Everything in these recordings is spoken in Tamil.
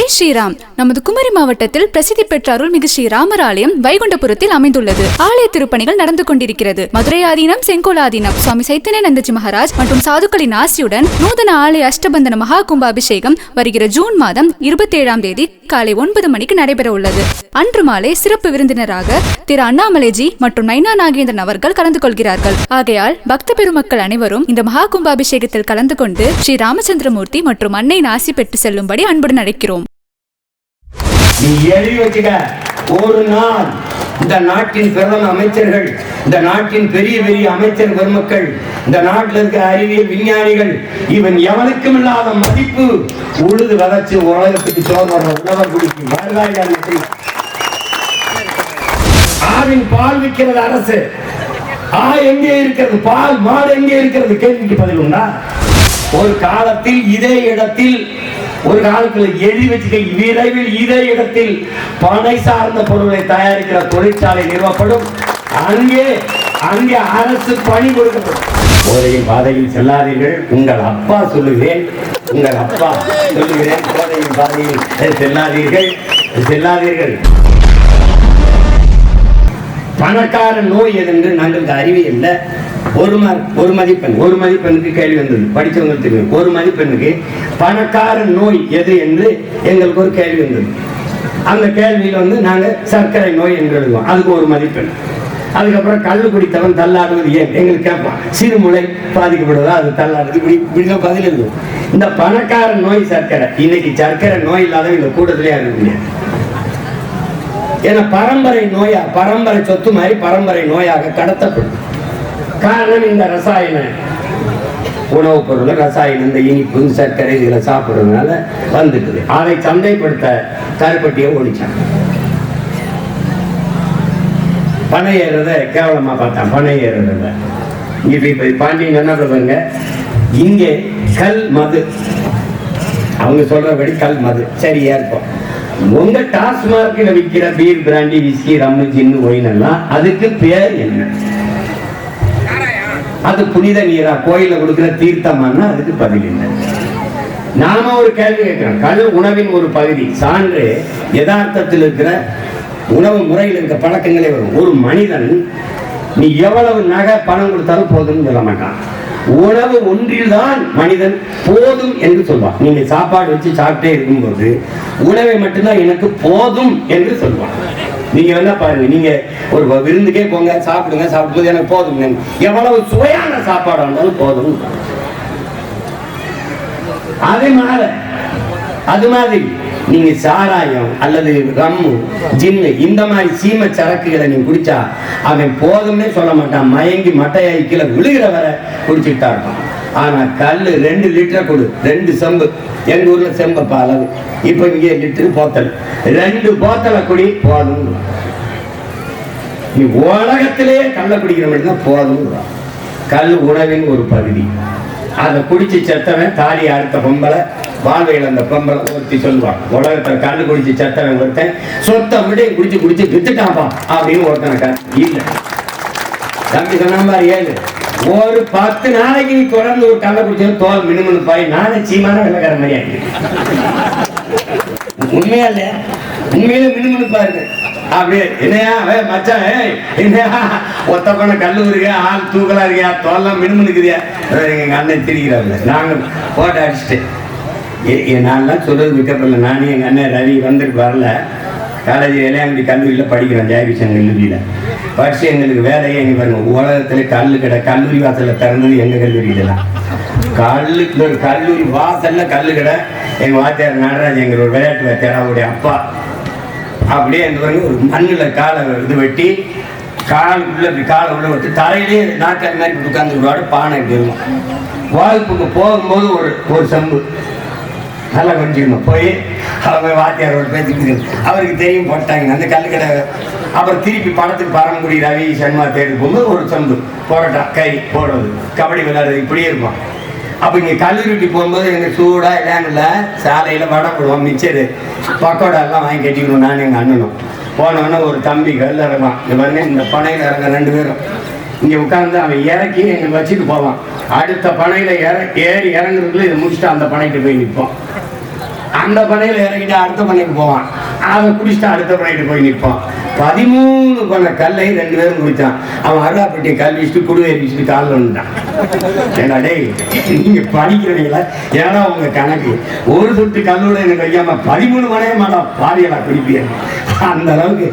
ஜெய் ஸ்ரீராம். நமது குமரி மாவட்டத்தில் பிரசித்தி பெற்ற அருள்மிகு ஸ்ரீ ராமர் ஆலயம் வைகுண்டபுரத்தில் அமைந்துள்ளது. ஆலய திருப்பணிகள் நடந்து கொண்டிருக்கிறது. மதுரை ஆதீனம், செங்கோல் ஆதீனம், சுவாமி சைத்தன்யானந்தஜி மகாராஜ் மற்றும் சாதுக்களின் ஆசியுடன் நூதன ஆலய அஷ்டபந்தன மகா கும்பாபிஷேகம் வருகிற ஜூன் மாதம் 27ஆம் தேதி காலை 9 மணிக்கு நடைபெற உள்ளது. அன்று மாலை சிறப்பு விருந்தினராக திரு அண்ணாமலைஜி மற்றும் நைனா நாகேந்திரன் அவர்கள் கலந்து கொள்கிறார்கள். ஆகையால் பக்த பெருமக்கள் அனைவரும் இந்த மகா கும்பாபிஷேகத்தில் கலந்து கொண்டு ஸ்ரீ ராமச்சந்திரமூர்த்தி மற்றும் அன்னையின் ஆசி பெற்று செல்லும்படி அன்புடன் அழைக்கிறோம். நீ எழுதி வச்சுக்க, ஒரு நாள் இந்த நாட்டின் பிரதம அமைச்சர்கள், இந்த நாட்டின் பெரிய பெரிய அமைச்சர் பெருமக்கள், இந்த நாட்டில் இருக்க அறிவியல் விஞ்ஞானிகள், இவன் எவனுக்கும் இல்லாத மதிப்பு உழுது வளர்ச்சி உலகத்துக்கு சோதனை உணவர் குடிக்கும் வருவாய். ஆவின் பால் விற்கிறது அரசு. எங்கே இருக்கிறது பால்? மாடு எங்கே இருக்கிறது? கேள்விக்கு பதில் உண்டா? ஒரு காலத்தில் இதே இடத்தில், ஒரு காலத்தில் எழுதி வச்சுக்க, விரைவில் இதே இடத்தில் பனை சார்ந்த பொருளை தயாரிக்கிற தொழிற்சாலை நிறுவப்படும். அங்கே அரசு பணி கொடுக்கப்படும். போதையின் பாதையில் செல்லாதீர்கள். உங்கள் அப்பா சொல்லுகிறேன், உங்கள் அப்பா சொல்லுகிறேன், போதையின் பாதையில் செல்லாதீர்கள். பணக்கார நோய் எதென்று நாங்களுக்கு அறிவியல்ல ஒரு மதிப்பெண்ணுக்கு கேள்வி வந்தது. படித்தவங்களுக்கு தெரியும். ஒரு மதிப்பெண்ணுக்கு பணக்கார நோய் எது என்று எங்களுக்கு ஒரு கேள்வி வந்தது. அந்த கேள்வியில் நாங்கள் சர்க்கரை நோய் என்று எழுதுவோம். அதுக்கு ஒரு மதிப்பெண். அதுக்கப்புறம் கல்லு குடித்தவன் தள்ளாடுவது ஏன் எங்களுக்கு கேட்பான். சிறுமுலை பாதிக்கப்படுவதா, அது தள்ளாடுது, இப்படிதான் பதில் எழுதுவோம். இந்த பணக்கார நோய் சர்க்கரை. இன்னைக்கு சர்க்கரை நோய் இல்லாத இந்த கூட்டத்திலே இருக்க முடியாது. ஏன்னா பரம்பரை சொத்து மாதிரி பரம்பரை நோயாக கடத்தப்படும். காரணம் இந்த ரசாயன உணவுப் பொருள், ரசாயனம், இந்த இனிப்பு, சர்க்கரை இதுல சாப்பிடுறதுனால வந்துட்டு அதை சந்தைப்படுத்த கருப்பட்டியை ஒழிச்சாங்க. பனை ஏறத கேவலமா பார்த்தான். பனை ஏறத இப்ப பாண்டியன் என்ன சொல்றாங்க, இங்கே கல் மது, அவங்க சொல்றபடி கல் மது சரியா இருக்கும். உங்க டாஸ்மார்க்ல விற்கிற பீர், பிராண்டி, விஸ்கி, ரம்மு, ஜின்னு, ஒயின் எல்லாம் அதுக்கு பேர் என்ன? அது புனித நீரா? கோயில கொடுக்கிற தீர்த்தமானா அதுக்கு பதில் என்ன? நாம ஒரு கேள்வி கேட்கிறோம். கல் உணவின் ஒரு பகுதி. சான்று யதார்த்தத்தில் இருக்கிற உணவு முறையில் இருக்க பழக்கங்களே வரும். ஒரு மனிதன் நீ எவ்வளவு நகை பணம் கொடுத்தாலும் போதும்னு சொல்ல மாட்டான். உணவு ஒன்றில்தான் மனிதன் போதும் என்று சொல்வான். நீங்க சாப்பாடு வச்சு சாப்பிட்டே இருக்கும்போது உணவை மட்டும்தான் எனக்கு போதும் என்று சொல்வான். நீங்க என்ன பாருங்க, நீங்க ஒரு விருந்துக்கே போங்க, சாப்பிடுங்க, சாப்பிடும்போது எனக்கு போதும். எவ்வளவு சுவையான சாப்பாடு இருந்தாலும் போதும். அது மாதிரி நீங்க சாராயம் அல்லது ரம்மு, ஜின்னு, இந்த மாதிரி சீம சரக்குகளை நீங்க குடிச்சா அவன் போதும்னே சொல்ல மாட்டான். மயங்கி மட்டையாகி கீழே விழுகிற வரை குடிச்சுட்டா இருப்பான். ஆனா கல்லு 2 லிட்டர் கொடு, 2 செம்பு, எங்க ஊர்ல செம்பப்ப அளவு, இப்ப இங்கே லிட்டரு போத்தல், 2 போத்தலை குடி போதும். நீ உலகத்திலேயே கல்ல குடிக்கிற மட்டும்தான் போதும். கல் உணவின் ஒரு பகுதி. அதை குடிச்சு செத்தவன் தாலி அடுத்த பொம்பளை, வாழ்வையில் அந்த பொம்பளை ஒருத்தி சொல்லுவான், உலகத்துல கல்லு குடிச்சு செத்தவன் ஒருத்தன் சொத்தை விட குடிச்சு வித்துட்டாப்பா அப்படின்னு ஒருத்தனை இல்ல. தம்பி சொன்ன மாதிரி ஏழு ஒரு 10 நாளைக்கு நீ தொடர்ந்து ஒரு கல்லை குடிச்சாலும் தோல் மினுமினு பாய் நானே சீமான வெள்ளக்கார மாதிரி ஆகிட்டு. உண்மையா இல்லையா? உண்மையில மினுமினுப்பா இருக்கு. அப்படியே என்னையா மச்சான், என்னையா ஒத்த பண்ண கல்லூரியா, ஆள் தூக்கலா இருக்கியா, தோல்லாம் மினுமினுக்குதியா? எங்க அண்ணன் திரிக்கிறாங்க. நாங்க போட்டோ அடிச்சுட்டு நான்லாம் சொல்றது விற்கப்படல. நானே எங்க அண்ணன் ரவி வந்துட்டு வரல. காலேஜ் இளையாங்குடி கல்லூரியில் படிக்கிறோம், ஜெயகிருஷ்ணன் கல்லூரியில் படிச்சு எங்களுக்கு வேலையே எங்க பாருங்க, உலகத்துல கல்லு கடை கல்லூரி வாசல்ல திறந்தது எங்க கல்லூரியிலாம். கல்லூரி வாசல்ல கல்லு கடை. எங்க வாத்தியார் நடராஜ், எங்க ஒரு விளையாட்டு வாத்தியார், அவருடைய அப்பா அப்படியே எங்க பாருங்க ஒரு மண்ணில் காலை இது வெட்டி காலுக்குள்ள இப்படி காலை உள்ள விட்டு தரையிலே நாற்காலி மாதிரி உட்கார்ந்து பானை இருக்கும். வாய்ப்புக்கு போகும்போது ஒரு செம்பு நல்லா கொஞ்சம் போய் அவங்க வாத்தியாரோட பேசிட்டு அவருக்கு தெரியும் போட்டாங்க அந்த கல்லுக்கடை. அப்புறம் திருப்பி படத்துக்கு பரம்புடி ரவி சண்மா தேடி போகும்போது ஒரு செம்பு போராட்டா கை போடுறது, கபடி விளையாடுறது, இப்படியே இருப்பான். அப்போ இங்கே கல்லூரிக்கு போகும்போது எங்கள் சூடாக இல்லையாங்கல்ல சாலையில் வடை போடுவோம், மிச்சரு பக்கோடா எல்லாம் வாங்கி கட்டிக்கணும். நான் எங்கள் அண்ணனும் போனோன்னா ஒரு தம்பி கல் இறங்குவான். இந்த பாருங்க இந்த பனையில் இறங்க 2 பேரும் இங்கே உட்காந்து அவன் இறக்கி எங்களுக்கு வச்சுட்டு போவான். அடுத்த பனையில் ஏறி இறங்குறதுக்குள்ள இதை முடிச்சுட்டு அந்த பனைக்கு போய் நிற்போம். அந்த பனையில் இறங்கிட்டு அடுத்த பனைக்கு போவான், அதை குடிச்சிட்டு அடுத்த பனைக்கு போய் நிற்பான். 13 பனை கல்லை 2 பேரும் குடித்தான். அவன் அருளாப்பட்டியை கல் வச்சுட்டு குடுவையை வச்சுட்டு காலில் வந்துட்டான். ஏன்னா டேய் நீங்க படிக்கிறீங்களா, ஏன்னா உங்க கணக்கு ஒரு சொட்டு கல்லோட எனக்கு வைக்காம 13 பனையே மாட்டான் பாரியலா குடிப்பீங்க. அந்த அளவுக்கு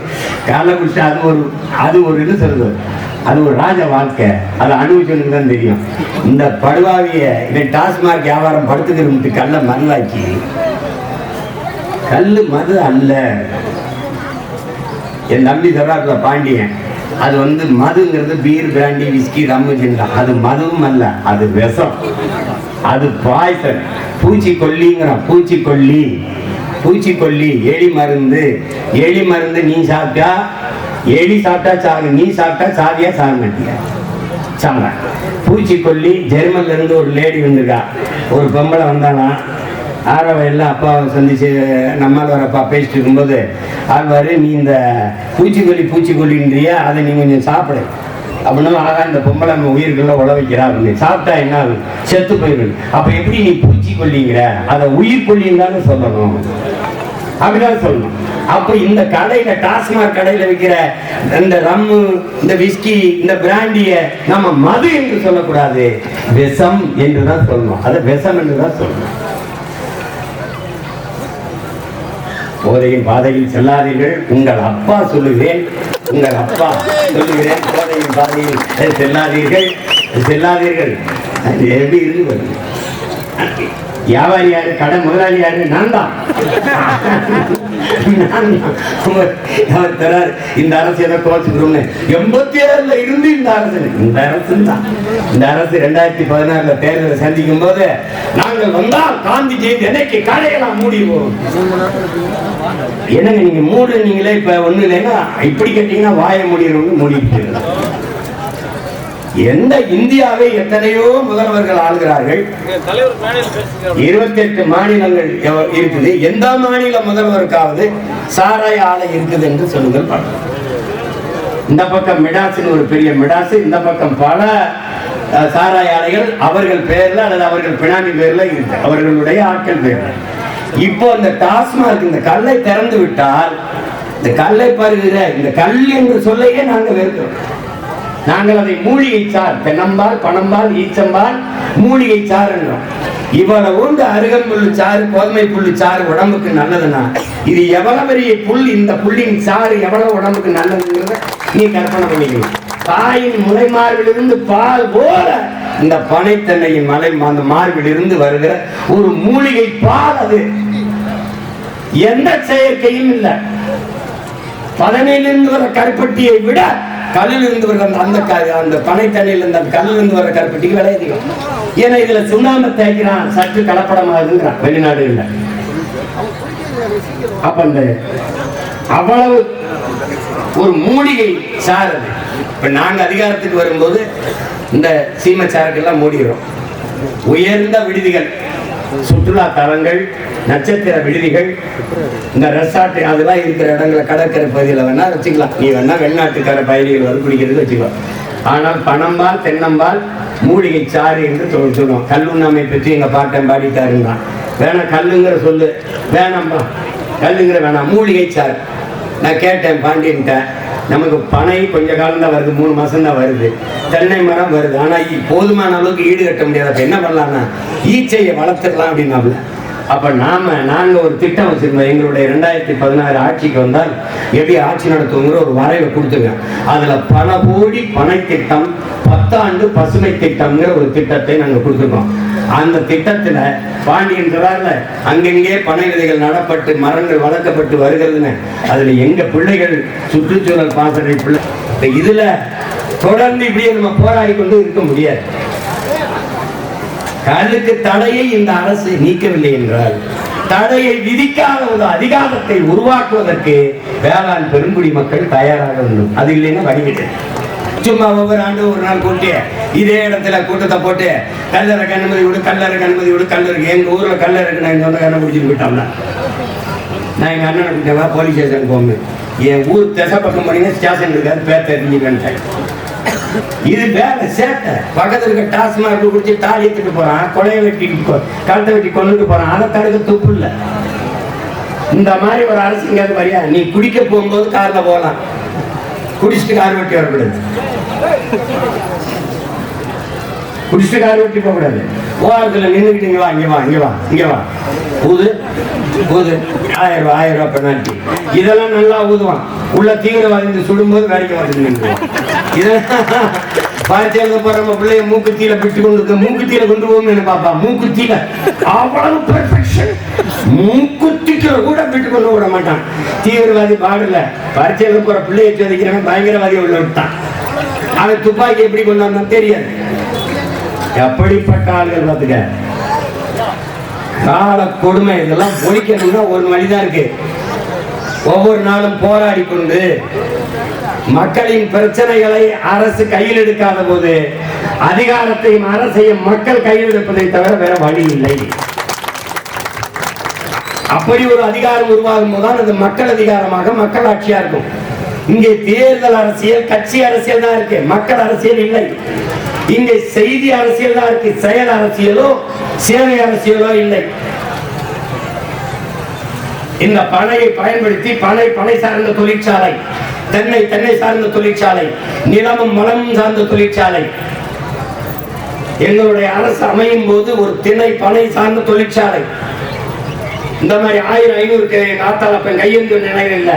காலை குடிச்சா அது ஒரு இது சொல்றது, அது ஒரு ராஜ வாழ்க்கை. அதை அனுபவிச்சவனுக்கு தான் தெரியும். இந்த படுவாவிய இதை டாஸ்மாக் வியாபாரம் படுத்துக்கிறவங்களுக்கு கல்லை மருந்தாக்கி, கல்லு மது அல்ல. என் தம்பி சொல்றாப்புல பாண்டியன், அது மதுங்கிறது பீர் பிராண்டி விஸ்கி ரம்மு ஜின்னா, அது மதுவும் அல்ல, அது விஷம், அது பாய்சன். பூச்சிக்கொல்லிங்கிறான், பூச்சிக்கொல்லி எலி மருந்து. நீ சாப்பிட்டா எலி சாப்பிட்டா சாகு, நீ சாப்பிட்டா சாதியா சாக மாட்டியா சாங்க. பூச்சிக்கொல்லி. ஜெர்மன்ல இருந்து ஒரு லேடி வந்திருக்கா, ஒரு பொம்பளை வந்தானா, ஆரவையில் அப்பாவை சந்திச்சு நம்மால் வரப்பா பேசிட்டு இருக்கும்போது ஆழ்வார், நீ இந்த பூச்சிக்கொல்லின்றியா, அதை நீ கொஞ்சம் சாப்பிடு அப்படின்னா, ஆகா இந்த பொம்பளை நம்ம உயிர்கள்லாம் உழ வைக்கிறா அப்படின்னு. சாப்பிட்டா என்ன ஆகும், செத்து போயிடும். அப்போ எப்படி நீ பூச்சிக்கொல்லிங்கிற, அதை உயிர்கொல்லின்னு சொல்லணும், அப்படிதான் சொல்லணும். அப்போ இந்த கடையில டாஸ்மாக் கடையில விற்கிற இந்த ரம்மு, இந்த விஸ்கி, இந்த பிராண்டிய நம்ம மது என்று சொல்லக்கூடாது, விஷம் என்றுதான் சொல்லணும். அதை விஷம் என்றுதான் சொல்லணும். போதையின் பாதையில் செல்லாதீர்கள், உங்கள் அப்பா சொல்லுகிறேன், போதையின் பாதையில் செல்லாதீர்கள். எப்படி இருக்கு, வியாபாரி யாரு, கடை முதலாளி யாரு, நான் தான். அவர் தரார், இந்த அரசு எதை கோச்சுக்கிறோம்னு 87 இருந்து இந்த அரசு தான். இந்த அரசு 2016 தேர்தலை சந்திக்கும் போது, நாங்கள் வந்தால் காந்தி ஜெயந்தி என்னைக்கு கடையெல்லாம் மூடிடுவோம். என்னங்க நீங்க மூடுனீங்களே, இப்ப ஒண்ணு இல்லைன்னா இப்படி கேட்டீங்கன்னா வாய மூடிடுவோம்னு மூடிட்டு. எந்த இந்தியாவை எத்தனையோ முதல்வர்கள் ஆளுகிறார்கள், 28 மாநிலங்கள் இருக்குது. எந்த மாநில முதல்வருக்காவது சாராய ஆலை இருக்குது என்று சொல்லுங்கள் பார்க்கலாம். இந்த பக்கம் மிடாசுன்னு ஒரு பெரிய மிடாசு, இந்த பக்கம் பல சாராய ஆலைகள் அவர்கள் பேர்ல அல்லது அவர்கள் பினாமி பேர்ல இருக்கு, அவர்களுடைய ஆட்கள் பேர்ல. இப்போ இந்த டாஸ்மாக் இந்த கல்லை திறந்து விட்டால், இந்த கல்லை பருகிற இந்த கல் என்று சொல்லையே நாங்கள் வெறுக்கிறோம். நாங்கள் அதை மூலிகை சார், தென்னம்பால், பனம்பால், ஈச்சம்பால், மூலிகை சார் என்றோம். இவ்வளவு உண்டு அருகம்புல்லு சாறு, கோதுமை புல்லு சாறு உடம்புக்கு நல்லதுன்னா, இது எவ்வளவு பெரிய புல், இந்த புல்லின் சாறு எவ்வளவு உடம்புக்கு நல்லதுங்கிறத நீ கற்பனை பண்ணிக்கலாம். தாயின் முளை மார்பிலிருந்து பால் போல இந்த பனைத்தன்னையின் அந்த மார்பிலிருந்து வருகிற ஒரு மூலிகை பால். அது எந்த செயற்கையும் இல்லை. பதனையிலிருந்து வர கருப்பட்டியை விட கல்லில் இருந்து வர அந்த பனைத்தண்ணியில் இருந்து அந்த கல்லில் இருந்து வர கருப்பட்டிக்கு விலை அதிகம். ஏன்னா இதுல சுண்ணாம்பு தேய்க்கிறான், சற்று கலப்படமாகுதுங்கிறான் வெளிநாடு இல்லை. அப்ப அந்த அவ்வளவு ஒரு மூலிகை சார் அது. இப்ப நாங்க அதிகாரத்துக்கு வரும்போது இந்த சீமச்சாருக்கெல்லாம் மூடிகிறோம். உயர்ந்த விடுதிகள், சுற்றுலா தலங்கள், நட்சத்திர விடுதிகள், இந்த ரெசார்ட் அதெல்லாம் இருக்கிற இடங்களை கடற்கரை பகுதியில் வேணா வச்சுக்கலாம். நீ வேணா வெளிநாட்டுக்கார பயணிகள் வந்து குடிக்கிறது வச்சுக்கலாம். ஆனால் பனம்பால், தென்னம்பால், மூலிகை சாறு என்று சொல்லுவோம். கல்லுண்ணாமை பற்றி எங்க பாட்டன் பாடிட்டாருன்னா, வேணாம் கல்லுங்கிற சொல்லு, வேணாம்பா கல்லுங்கிற வேணாம், மூலிகை சாறு. நான் கேட்டேன் பாண்டியன்ட்ட, நமக்கு பனை கொஞ்ச காலம் தான் வருது, 3 மாசம் தான் வருது, தென்னை மரம் வருது, ஆனா போதுமான அளவுக்கு ஈடு கட்ட முடியாது. அப்ப என்ன பண்ணலாம்னா ஈச்சையை வளர்த்துடலாம் அப்படின்னால. அப்ப நாங்க ஒரு திட்டம் வச்சிருந்தோம். எங்களுடைய 2016 ஆட்சிக்கு வந்தால் எப்படி ஆட்சி நடத்துங்கிற ஒரு வரைவை கொடுத்துங்க. அதுல பல கோடி பனை திட்டம், 10 ஆண்டு பசுமை திட்டம்ங்கிற ஒரு திட்டத்தை நாங்க கொடுத்துருக்கோம். அந்த திட்டத்துல பாண்டியன் சொல்றாருல, அங்கெங்கே பனை விதைகள் நடப்பட்டு மரங்கள் வளர்க்கப்பட்டு வருகிறதுன்னு, அதுல எங்க பிள்ளைகள் சுற்றுச்சூழல் பாசறை பிள்ளை. இதுல தொடர்ந்து இப்படியே நம்ம போராடி கொண்டு இருக்க முடியாது. கல்லுக்கு தடையை இந்த அரசு நீக்கவில்லை என்றால், தடையை விதிக்காத ஒரு அதிகாரத்தை உருவாக்குவதற்கு வேளாண் பெருங்குடி மக்கள் தயாராக வேண்டும். அது இல்லைன்னா வடிவிட்டு சும்மா ஒவ்வொரு ஆண்டு ஒரு நாள் கூட்டி இதே இடத்துல கூட்டத்தை போட்டு கல்லறைக்கு அனுமதி விடு, கல்லறைக்கு அனுமதி விடு, கல்லறைக்கு. எங்க ஊர்ல கல்லறைக்கு நான் சொந்த கண்ணை பிடிச்சிட்டு போயிட்டோம்னா, நான் எங்க அண்ணனை கூட்டவா போலீஸ் ஸ்டேஷன் போங்க, என் ஊர் திசை பக்கம் போனீங்கன்னா ஸ்டேஷன் இருக்காது, பேர் தெரிஞ்சுக்கேன். இது வேலை சேட்டை. பக்கத்துல இருக்க டாஸ்மாக் குடிச்சு தாலி எடுத்துட்டு போறான், கொலையை வெட்டிட்டு கழுத்தை வெட்டி கொண்டுட்டு போறான். அதை தடுக்க துப்பு இல்லை. இந்த மாதிரி ஒரு அரசு எங்கேயாவது வரியா? நீ குடிக்க போகும்போது கார்ல போகலாம், குடிச்சிட்டு கார் வெட்டி வரக்கூடாது, குடிச்சிட்டு கார் வெட்டி போகக்கூடாது. ஓரத்தில் நின்றுக்கிட்டு இங்கே வா இங்கே வா இங்கே வா இங்கே வா ஊது ஊது 1000 ரூபா 1000 ரூபா பெனால்டி. இதெல்லாம் நல்லா ஊதுவான். உள்ள தீவிரவாதி சுடும்போது வேலைக்கு வந்து நின்றுவான். இதெல்லாம் பாய்ச்சல் போற நம்ம பிள்ளைய மூக்குத்தியில விட்டு கொண்டு மூக்குத்தியில கொண்டு போகணும்னு பாப்பா. மூக்குத்தியில அவ்வளவு பெர்ஃபெக்ஷன், மூக்குத்திக்குள்ள கூட விட்டு கொண்டு விட மாட்டான். தீவிரவாதி பாடல பாய்ச்சல் போற பிள்ளைய சோதிக்கிறவன் பயங்கரவாதி உள்ள விட்டான். அவன் துப்பாக்கி எப்படி கொண்டாந்தான் தெரியாது. எப்படிப்பட்ட ஆளுகள் பார்த்துக்க. கால கொடுமை இதெல்லாம் ஒழிக்கணும்னா ஒரு வழிதான் இருக்கு. ஒவ்வொரு நாளும் போராடி கொண்டு மக்களின் பிரச்சனைகளை அரசு கையில் எடுக்காத போது அதிகாரத்தையும் அரசையும் மக்கள் கையில் எடுப்பதை தவிர வேற வழி இல்லை. அப்படி ஒரு அதிகாரம் உருவாகும் போதுதான் அது மக்கள் அதிகாரமாக மக்கள் ஆட்சியா இருக்கும். இங்கே தேர்தல் அரசியல், கட்சி அரசியல் தான் இருக்கு, மக்கள் அரசியல் இல்லை. இங்கே செய்தி அரசியல் தான் இருக்கு, செயல் அரசியலோ சேவை அரசியலோ இல்லை. இந்த பனையை பயன்படுத்தி பனை சார்ந்த தொழிற்சாலை, தென்னை சார்ந்த தொழிற்சாலை, நிலமும் வளமும் சார்ந்த தொழிற்சாலை. எங்களுடைய அரசு அமையும் போது ஒரு பனை சார்ந்த தொழிற்சாலை இந்த மாதிரி 1500 காத்தாளப்பன் கையெழுந்து நிலையில் இல்லை.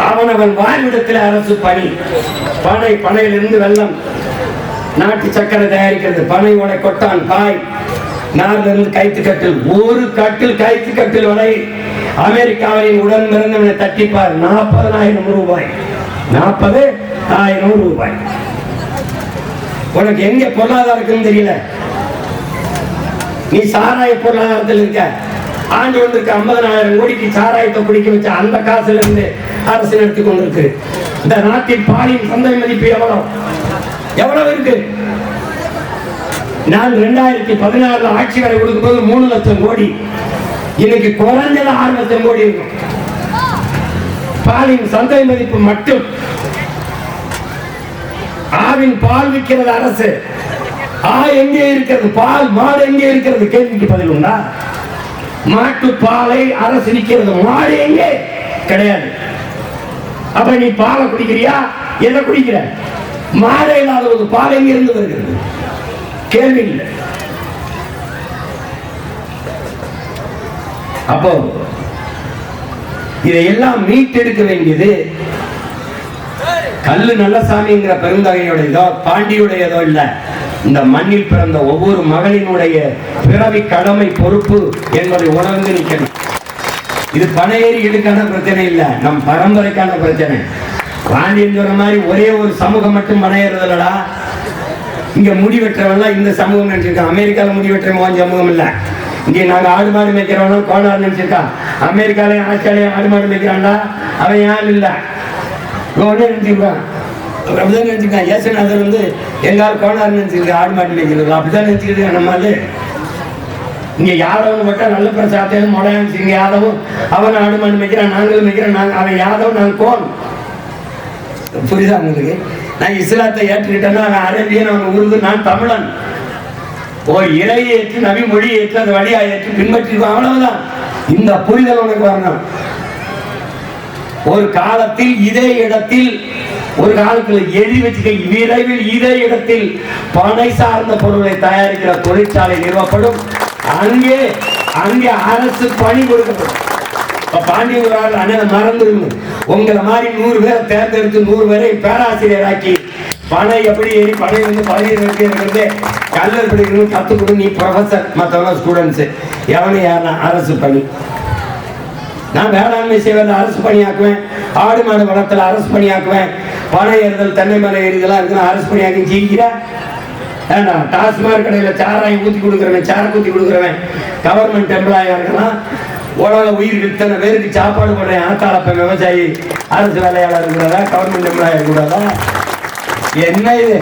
அவனவன் வாழ்விடத்தில் அரசு பணி. பனையிலிருந்து வெள்ளம், நாட்டு சக்கரை தயாரிக்கிறது, பனை ஓடை, கொட்டான், பாய், நார்ல இருந்து கைத்து கட்டில். ஒரு கட்டில் கைத்து கட்டில் வரை அமெரிக்காவின் உடன் பிறந்தவனை தட்டிப்பார் 40,000 ரூபாய். 40,000 ரூபாய். உனக்கு எங்க பொருளாதாரம் இருக்குன்னு தெரியல. நீ சாராய பொருளாதாரத்தில் இருக்க. ஆண்டு ஒன்றுக்கு 50,000 கோடிக்கு சாராயத்தை குடிக்க வச்ச அந்த காசுல இருந்து அரசு நடத்தி கொண்டிருக்கு. இந்த நாட்டில் பாலின் சந்தை மதிப்பு எவ்வளவு இருக்கு? நான் 2016 ஆட்சி வரை கொடுக்கும் போது 3 லட்சம் கோடி, இன்னைக்கு குறைஞ்சது 6 லட்சம் கோடி இருக்கும். பாலின் சந்தை மதிப்பு மட்டும். ஆவின் பால் விற்கிறது அரசு. எங்கே இருக்கிறது பால்? மாடு எங்கே இருக்கிறது? கேள்விக்கு பதில் உண்டா? மாட்டு பாலை அரசு விற்கிறது, மாடு எங்கே? கிடையாது. அப்ப நீ பாலை குடிக்கிறியா? எதை குடிக்கிற? மாடை இல்லாத ஒரு பால் எங்கிருந்து வருகிறது? கேள்வி இல்லை. அப்போ இதையெல்லாம் மீட்டெடுக்க வேண்டியது கல்லு நல்லசாமிங்கிற பெருந்தகையுடையதோ பாண்டியுடையதோ இல்ல, இந்த மண்ணில் பிறந்த ஒவ்வொரு மகளினுடைய பிறவி கடமை பொறுப்பு என்பதை உணர்ந்து நிற்கணும். இது பனையேறிகளுக்கான பிரச்சனை இல்ல, நம் பரம்பரைக்கான பிரச்சனை. பாண்டியன் சொல்ற மாதிரி ஒரே ஒரு சமூகம் மட்டும் பனையேறதில்லடா. இங்க முடி வெட்டுறவெல்லாம் இந்த சமூகம் நினைச்சிருக்கான். அமெரிக்கால முடி வெட்டுற சமூகம் இல்ல. இங்கே நாங்க ஆடு மாடு மேய்க்கிறவனும் கோளாறு நினைச்சிருக்கான். அமெரிக்காலையும் ஆஸ்திரேலியா ஆடு மாடு மேய்க்கிறான்டா, அவன் யாரும் இல்ல. நினைச்சிருக்கான், அப்படிதான் நினைச்சிருக்கான். ஏசுநாதர் வந்து எங்காலும் கோளாறு நினைச்சிருக்க ஆடு மாடு மேய்க்கிறது, அப்படிதான் நினைச்சுக்கிட்டு நம்மளால. இங்க யாதவன் மட்டும் நல்ல பிரசாத்தையும் முடையாச்சு. இங்க யாதவும் அவன் ஆடு மாடு மேய்க்கிறான், நாங்களும் மேய்க்கிறோம். அவன் யாதவன், நான் கோன். புரியுதா உங்களுக்கு? நான் இஸ்லாத்தை ஏற்றுக்கிட்டேன்னா அவன் அரேபியன், அவன் உருது, நான் தமிழன். ஒரு இறையை ஏற்று நபி மொழியை ஏற்று அந்த வழியா ஏற்று பின்பற்றிருக்கோம், அவ்வளவுதான். இந்த புரிதல் உனக்கு வரணும். ஒரு காலத்தில் இதே இடத்தில், ஒரு காலத்தில் எழுதி வச்சுக்க, விரைவில் இதே இடத்தில் பனை சார்ந்த பொருளை தயாரிக்கிற தொழிற்சாலை நிறுவப்படும். அங்கே அரசு பணி கொடுக்கப்படும். பாண்டியவரால் அண்ணன் மறந்துருங்க. உங்களை மாதிரி 100 பேரை தேர்ந்தெடுத்து 100 பேரை பேராசிரியராக்கி பனை எப்படி ஏறி பனை வந்து பதவி இருக்கிறது கல்லர் படிக்கணும் கற்றுக் கொடு. நீ ப்ரொஃபஸர், மற்றவங்க ஸ்டூடெண்ட்ஸு. எவனை யாருன்னா அரசு பணி. நான் வேளாண்மை செய்வதில் அரசு பணியாக்குவேன், ஆடு மாடு வளர்த்தல அரசு பணியாக்குவேன், பனை ஏறுதல் தென்னை மலை ஏறுதெல்லாம் இருக்குன்னு அரசு பணியாக்கி ஜீவிக்கிறேன். வேண்டாம். டாஸ்மாக் கடையில் சாராயம் ஊற்றி கொடுக்குறவன், சாரம் ஊற்றி கொடுக்குறவன் கவர்மெண்ட் எம்ப்ளாயாக இருக்கலாம். உலக உயிருக்கு இத்தனை பேருக்கு சாப்பாடு போடுறேன் ஆத்தாளப்ப விவசாயி அரசு வேலையாளர் இருக்கிறதா, கவர்மெண்ட் எம்ப்ளாயி இருக்கிறதா? என்ன இது?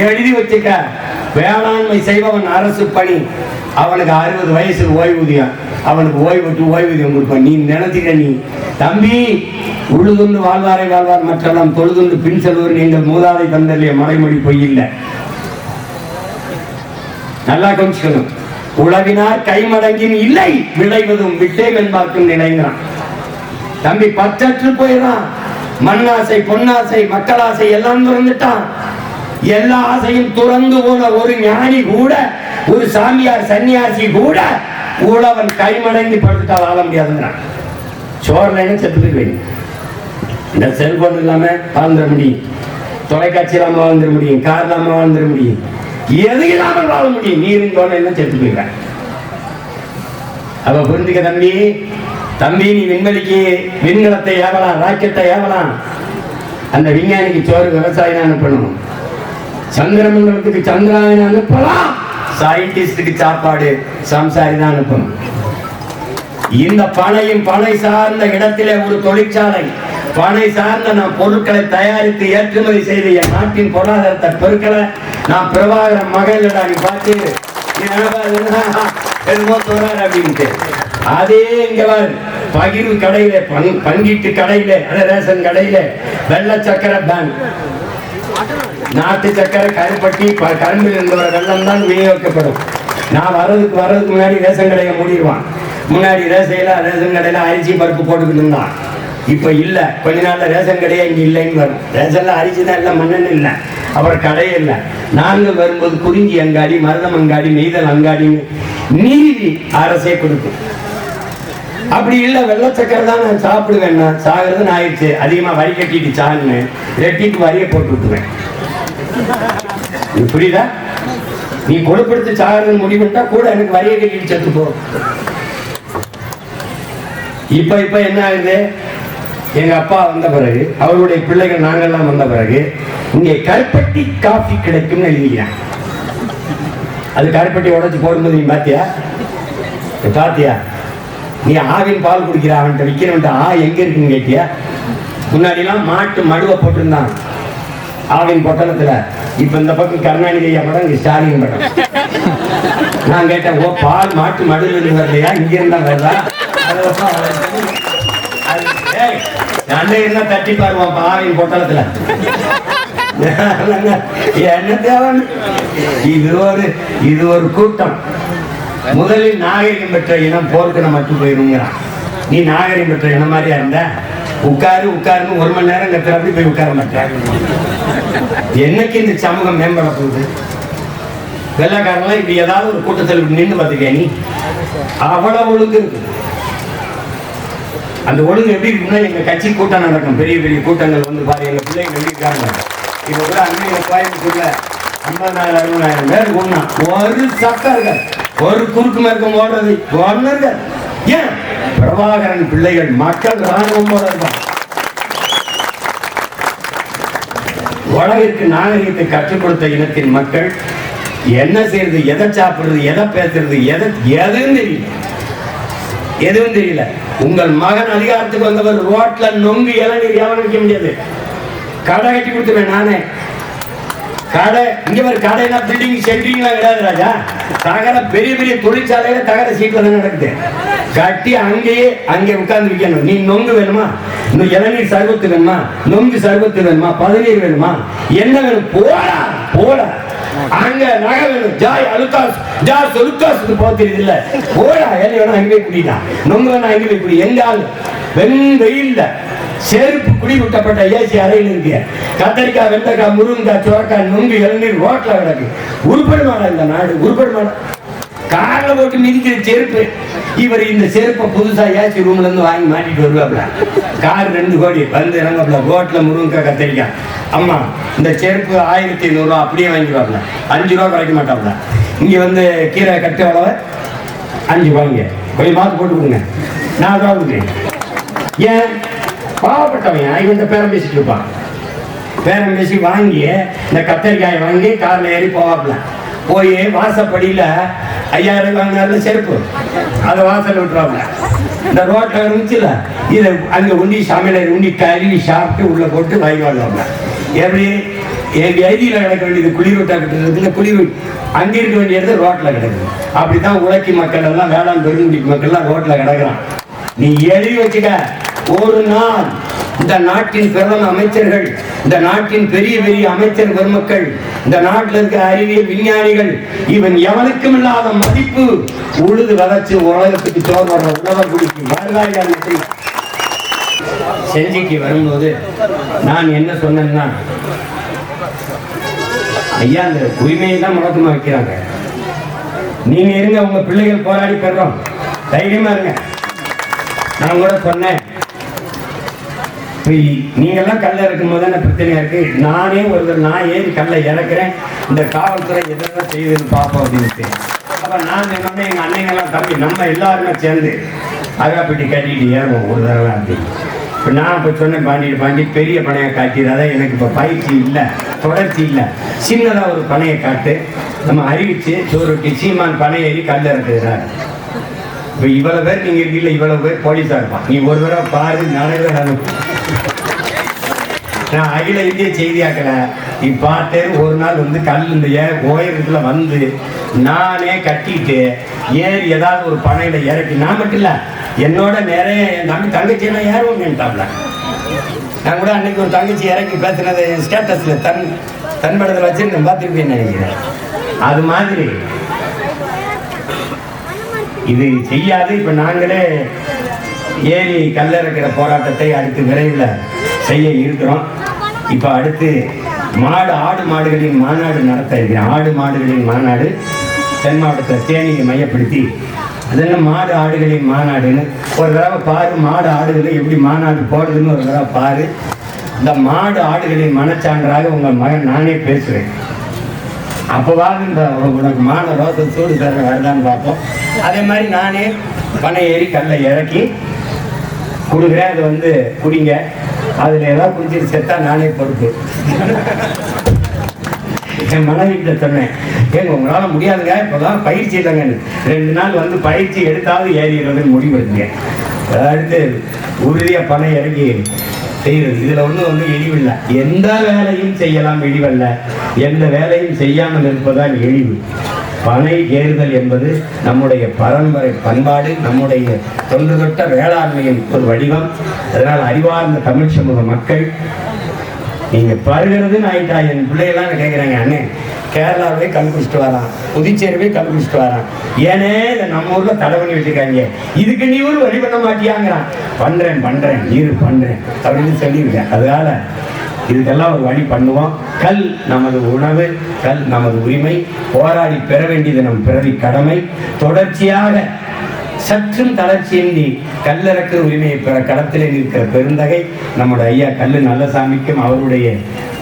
எழுதி வச்சுக்க. வேளாண்மை செய்பவன் அரசு பணி. அவனுக்கு 60 வயசுக்கு ஓய்வூதியம், அவனுக்கு ஓய்வூதியம் கொடுப்பான். நீ நினைச்சுக்க, நீ தம்பி உழுதுண்டு வாழ்வாரை வாழ்வார் மற்றெல்லாம் தொழுதுண்டு பின் செல்வர் நீங்கள் மூதாதை தந்தல்லைய மறைமொழி பொய் இல்லை. நல்லா கொஞ்சிக்கணும். உழவினார் கைமடங்கின் இல்லை, விளைவதும் விட்டேம் என்பார்க்கும் நினைங்கிறான். தம்பி பற்றற்று போயிடறான். மண்ணாசை, பொன்னாசை, மக்களாசை எல்லாம் துறந்துட்டான். எல்லா ஆசையும் துறந்து போன ஒரு ஞானி கூட, ஒரு சாமியார் சன்னியாசி கூட உழவன் கைமடங்கி படுத்துட்டா வாழ முடியாதுங்கிறான். சோர்லைன்னு செத்து போய் இந்த செல்போன் இல்லாம வாழ்ந்துட முடியும், தொலைக்காட்சி இல்லாம வாழ்ந்துட முடியும், கார் இல்லாம வாழ்ந்துட முடியும், எது இல்லாமல் வாழ முடியும். நீரும் சோர்லைன்னு செத்து போயிடுறேன். அப்ப புரிஞ்சுக்க தம்பி, தம்பி நீ விண்வெளிக்கு விண்கலத்தை ஏவலாம், ராக்கெட்டை ஏவலாம். அந்த விஞ்ஞானிக்கு சோறு விவசாயம் அனுப்பணும், சந்திரமண்டலத்துக்கு சந்திராயன் அனுப்பலாம், சயின்டிஸ்டுக்கு சாப்பாடு சம்சாரி தான் அனுப்பணும். இந்த பனையும் பனை சார்ந்த இடத்திலே ஒரு தொழிற்சாலை, பனை சார்ந்த நான் பொருட்களை தயாரித்து ஏற்றுமதி செய்து என் நாட்டின் பொருளாதாரத்தை பெருக்கலை. நான் பிரபாகரன் மகளிடா நீ பார்த்து அப்படின்ட்டு அதே இங்க பகிர்வு கடையில, பங்கீட்டு கடையில, ரேஷன் கடையில வெள்ளை சக்கரை பேங்க், நாட்டு சக்கரை கருப்பட்டி கரும்பில் இருந்த வெள்ளம் தான் விநியோகிக்கப்படும். நான் வர்றதுக்கு முன்னாடி ரேஷன் கடையை மூடிடுவான். முன்னாடி ரேஷன் கடையில அரிசி பருப்பு போட்டுக்கிட்டு இருந்தான். இப்ப இல்ல, கொஞ்ச நாள்ல ரேஷன் கடையே இங்க இல்லைன்னு வரும். ரேஷன்ல அரிசி தான் இல்லை, மண்ணெண்ணெய் இல்லை, அப்புறம் கடையே இல்லை. நாங்கள் வரும்போது குறிஞ்சி அங்காடி, மருதம் அங்காடி, நெய்தல் அங்காடின்னு நீதி அரசே கொடுக்கும். அப்படி இல்லை, வெள்ளச்சக்கரை தான் நான் சாப்பிடுவேன், சாகிறதுன்னு ஆயிடுச்சு, அதிகமா வரி கட்டிட்டு சான்னு ரெட்டிக்கு வரியை போட்டு விட்டுருவேன். புரியுதா? நீ கொடுப்படுத்து சாகிறது முடிவுட்டா கூட எனக்கு வரியை கட்டிட்டு செத்து போ. இப்ப என்ன ஆகுது? எங்க அப்பா வந்த பிறகு, அவருடைய பிள்ளைகள் நாங்கெல்லாம் வந்த பிறகு இங்கே கருப்பட்டி காஃபி கிடைக்கும்னு எழுதிக்கிறேன். அது கருப்பட்டி உடைச்சு போடும்போது நீ பாத்தியா? நீ ஆவின் பால் குடிக்கிற அவன்கிட்ட விற்கிறவன்ட்ட எங்க இருக்குன்னு கேட்டியா? முன்னாடிலாம் மாட்டு மடுவை போட்டிருந்தான் ஆவின் பொட்டலத்துல. இப்ப இந்த பக்கம் கருணாநிதி ஐயா படம், இங்க ஸ்டாலின் படம். நான் கேட்டேன், ஓ பால் மாட்டு மடுவில் இருந்து வரலையா, இங்க இருந்தா வருதா? இருந்தா தட்டி பாருவான் ஆவின் பொட்டலத்துல. என்ன தேவை? இது ஒரு கூட்டம். முதலில் நாகரிகம் பெற்ற இனம் போருக்கு மட்டும் போயிருங்கிறான். நீ நாகரிகம் பெற்ற இனம் மாதிரியா இருந்த உட்காருன்னு 1 மணி நேரம் கத்துற, அப்படி போய் உட்கார மாட்டேன். என்னைக்கு இந்த சமூகம் மேம்பட போகுது? வெள்ளக்காரங்களாம் இப்படி ஏதாவது ஒரு கூட்டத்தில் நின்று பார்த்துக்க, நீ அவ்வளவு ஒழுங்கு இருக்கு. அந்த ஒழுங்கு எப்படி இருக்குன்னா, எங்க கட்சி கூட்டம் நடக்கும், பெரிய பெரிய கூட்டங்கள் வந்து பாரு, எங்க பிள்ளைங்க வெளியிருக்காங்க. இப்ப கூட அன்னைய கோயம்புத்தூர்ல 50,000 60,000 பேர் கூடனா ஒரு சட்டம் இருக்க, ஒரு குறுக்கு மேற்கும் ஓடுறது ஒன்னு இருக்க. ஏன்? பிரபாகரன் பிள்ளைகள் மக்கள் ராணுவம் போல இருப்பான். உலகிற்கு நாகரிகத்தை கற்றுக் கொடுத்த இனத்தின் மக்கள் என்ன செய்யறது, எதை சாப்பிடுறது, எதை பேசுறது, எதுவும் தெரியல. உங்கள் மகன் அதிகாரத்துக்கு வந்தவர் ரோட்ல நொங்கு இளநீர் எவன் வைக்க முடியாது. கடை கட்டி கொடுத்துருவேன் நானே. கடை இங்க ஒரு கடைனா பில்டிங் சென்ட்ரிங்லாம் கிடையாது ராஜா. தகர பெரிய பெரிய தொழிற்சாலையில தகர சீட்ல தான் நடக்குது. கட்டி அங்கே உட்கார்ந்து விற்கணும். நீ நொங்கு வேணுமா, இன்னும் இளநீர் சர்வத்து வேணுமா, நொங்கு சர்வத்து வேணுமா, பதநீர் வேணுமா, என்ன வேணும், போட அங்க நகை வேணும், ஜாய் அலுகாஸ் ஜாஸ் அலுகாஸ்க்கு போக தெரியுது இல்ல, போடா எல்லாம் வேணும் அங்கே குடிட்டான், நொங்கு வேணும் அங்கே குடி. எங்க ஆளு வெயில்ல செருப்பு குடி விட்டப்பட்ட ஏசி அறையில் இருக்கு. கத்தரிக்காய், வெண்டைக்காய், முருங்கைக்காய், சுரக்காய், நொங்கு, இளநீர் ரோட்ல கிடக்கு. உருப்பட மாடா இந்த நாடு, உருப்பட மாடா. கார்ல போட்டு மிதிக்கிற செருப்பு. இவர் இந்த செருப்பை புதுசா ஏசி ரூம்ல இருந்து வாங்கி மாட்டிட்டு வருவாப்ல. கார் 2 கோடி வந்து இறங்கப்பல, ரோட்ல முருங்கைக்காய், கத்தரிக்காய். அம்மா இந்த செருப்பு 1500 ரூபா அப்படியே வாங்கிடுவாப்ல, 5 ரூபா குறைக்க மாட்டாப்ல. இங்க வந்து கீரை கட்டு அளவு 5 ரூபாய்ங்க, கொஞ்சம் மாத்து போட்டு கொடுங்க, 4 ரூபா கொடுக்குறேன். ஏன்? பாவப்பட்டவன் இவன் இந்த பேரம் பேசிட்டு இருப்பான். பேரம் பேசி வாங்கி இந்த கத்தரிக்காயை வாங்கி கார்ல ஏறி போவாப்ல. போய் வாசப்படியில 5000 வாங்கினார்ல செருப்பு, அதை வாசல் விட்டுருவாப்ல. இந்த ரோட்ல இருந்துச்சுல, இதை அங்க உண்டி சமையல உண்டி கழுவி சாப்பிட்டு உள்ள போட்டு வாங்கி வாழ்வாப்ல. எப்படி எங்க ஐடியில கிடக்க வேண்டியது குளிரூட்டா கிட்ட குளிர் அங்க இருக்க வேண்டியது ரோட்ல கிடக்குது. அப்படித்தான் உழைக்கி மக்கள் எல்லாம், வேளாண் பெருங்குடி மக்கள் எல்லாம் ரோட்ல கிடக்குறான். நீ எழுதி வச்சுக்க, ஒரு நாள் இந்த நாட்டின் பிரதம அமைச்சர்கள், இந்த நாட்டின் பெரிய பெரிய அமைச்சர் பெருமக்கள், இந்த நாட்டில் இருக்கிற அறிவியல் விஞ்ஞானிகள், இவன் எவனுக்கும் இல்லாத மதிப்பு உழுது வளர்ச்சி உலகத்துக்கு சோறு வர உணவர் குடிக்கும் வருவார்கள். செஞ்சிக்கு வரும்போது நான் என்ன சொன்னேன்னா, ஐயா அந்த உரிமையை தான் முழக்கமாக வைக்கிறாங்க, நீங்க இருங்க, உங்க பிள்ளைகள் போராடி பெறோம், தைரியமா இருங்க. நான் கூட சொன்னேன், நீங்கெல்லாம் கல்ல இருக்கும் போது என்ன பிரச்சனையா இருக்கு, நானே நான் ஏறி கல்லை இறக்குறேன், இந்த காவல்துறை எதெல்லாம் செய்யுதுன்னு பார்ப்போம் அப்படின்ட்டு. அப்ப நான் என்னன்னா எங்க அன்னைங்கெல்லாம் தம்பி நம்ம எல்லாருமே சேர்ந்து அகாப்பட்டி கட்டிட்டு ஏறுவோம் ஒரு தடவை அப்படின்னு. இப்போ நான் இப்போ சொன்னேன், பாண்டி பெரிய பனையை காட்டிடாத, எனக்கு இப்போ பயிற்சி இல்லை, தொடர்ச்சி இல்லை, சின்னதாக ஒரு பனையை காட்டு, நம்ம அறிவிச்சு சோறுட்டி சீமான் பனை ஏறி கல் இறக்குறாரு. இப்போ இவ்வளவு பேர் நீங்க இருக்கீங்களா, இவ்வளவு பேர் போலீஸா இருப்பான், நீ ஒரு தடவை பாரு, நாளைக்கு அனுப்பு. நான் அகில இந்திய செய்தியாக்கல, நீ பார்த்து ஒரு நாள் வந்து கல் இந்த உயரத்துல வந்து நானே கட்டிட்டு ஏறி ஏதாவது ஒரு பனையில இறக்கி, நான் மட்டும் இல்லை என்னோட நிறைய என் தங்கச்சியெல்லாம் ஏறுவோம்ட்டாப்ல. நான் கூட அன்னைக்கு ஒரு தங்கச்சி இறக்கி பேசுனது ஸ்டேட்டஸ்ல தன் படத்தில் வச்சு பார்த்துருப்பேன்னு நினைக்கிறேன். அது மாதிரி இது செய்யாது. இப்ப நாங்களே ஏறி கல்ல இருக்கிற போராட்டத்தை அடுத்து விரைவில் செய்ய இருக்கிறோம். இப்ப அடுத்து ஆடு மாடுகளின் மாநாடு நடத்த இருக்கிறேன். ஆடு மாடுகளின் மாநாடு தென் மாவட்டத்தில் தேனியை மையப்படுத்தி, அது மாடு ஆடுகளின் மாநாடுன்னு ஒரு தடவை பாரு, மாடு ஆடுகளை எப்படி மாநாடு போடுறதுன்னு ஒரு தடவை பாரு. இந்த மாடு ஆடுகளின் மனச்சான்றாக உங்கள் மகன் நானே பேசுவேன். அப்போவாது இந்த உனக்கு மான ரோசை சூடு தர வருதான்னு பார்ப்போம். அதே மாதிரி நானே பனை ஏறி கல்லை இறக்கி கொடுக்குறேன், அதை வந்து குடிங்க, அதில் ஏதாவது குடிச்சிட்டு செத்தா நானே பொறுப்பு. என் மனைவிட்ட சொன்னேன், ஏங்க உங்களால் முடியாதுங்க, இப்போதான் பயிற்சி இல்லைங்கன்னு. 2 நாள் வந்து பயிற்சி எடுத்தாவது ஏறிடுறதுன்னு முடிவெடுங்க. அடுத்து உறுதியாக பனை இறங்கி செய்கிறது. இதில் ஒன்றும் எழிவில்லை. எந்த வேலையும் செய்யலாம் எழிவல்ல, எந்த வேலையும் செய்யாமல் இருப்பதால் எழிவு. பனை ஏறுதல் என்பது நம்முடைய பரம்பரை பண்பாடு, நம்முடைய தொன்று தொட்ட வேளாண்மையின் ஒரு வடிவம். அதனால் அறிவார்ந்த தமிழ் சமூக மக்கள் நீங்க பருகிறதுன்னு ஆயிட்டா. என் பிள்ளைகள்லாம் கேட்குறாங்க, அண்ணே கேரளாவே கல் குடிச்சிட்டு வரான், புதுச்சேரிவே கல் குடிச்சிட்டு வரான், ஏனே இதை நம்ம ஊர்ல தடை பண்ணி வச்சிருக்காங்க, இதுக்கு நீ ஒரு வழி பண்ண மாட்டியாங்கிறான். பண்றேன் நீர் பண்றேன் அப்படின்னு சொல்லியிருக்கேன். அதனால இதுக்கெல்லாம் ஒரு வழி பண்ணுவோம். கல் நமது உணவு, கல் நமது உரிமை, போராடி பெற வேண்டியது நம் பிறவி கடமை. தொடர்ச்சியாக சற்றும் தளர்ச்சியின்றி கல்லறக்கிற உரிமையை பெற களத்திலே நிற்கிற பெருந்தகை நம்முடைய ஐயா கல்லு நல்லசாமிக்கும் அவருடைய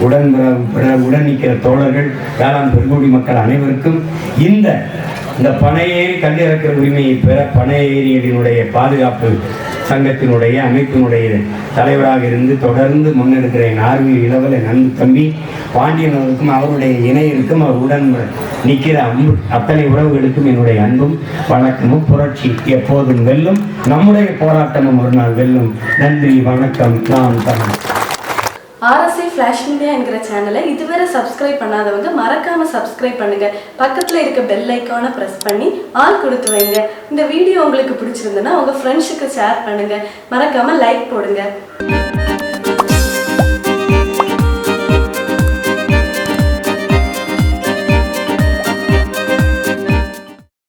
உடன் நிற்கிற தோழர்கள், வேளாண் பெருங்குடி மக்கள் அனைவருக்கும் இந்த பனையேறி கல்லிறக்கிற உரிமையை பெற பனையேரியினுடைய பாதுகாப்பு சங்கத்தினுடைய அமைப்பினுடைய தலைவராக இருந்து தொடர்ந்து முன்னெடுக்கிற என் ஆர்வீர் இளவல் என் அன்பு தம்பி பாண்டியனவருக்கும் அவருடைய இணையருக்கும் அவருடன் நிற்கிற அத்தனை உறவுகளுக்கும் என்னுடைய அன்பும் வணக்கமும். புரட்சி எப்போதும் வெல்லும், நம்முடைய போராட்டமும் ஒரு நாள் வெல்லும். நன்றி, வணக்கம். நான் தமிழ். RSI ஃப்ளாஷ் மீடியா என்கிற சேனலை இதுவரை சப்ஸ்கிரைப் பண்ணாதவங்க மறக்காம சப்ஸ்கிரைப் பண்ணுங்க. பக்கத்துல இருக்க பெல் ஐக்கானை பிரஸ் பண்ணி ஆல் கொடுத்து வைங்க. இந்த வீடியோ உங்களுக்கு பிடிச்சிருந்ததுன்னா உங்க ஃப்ரெண்ட்ஸுக்கு ஷேர் பண்ணுங்க. மறக்காம லைக் போடுங்க.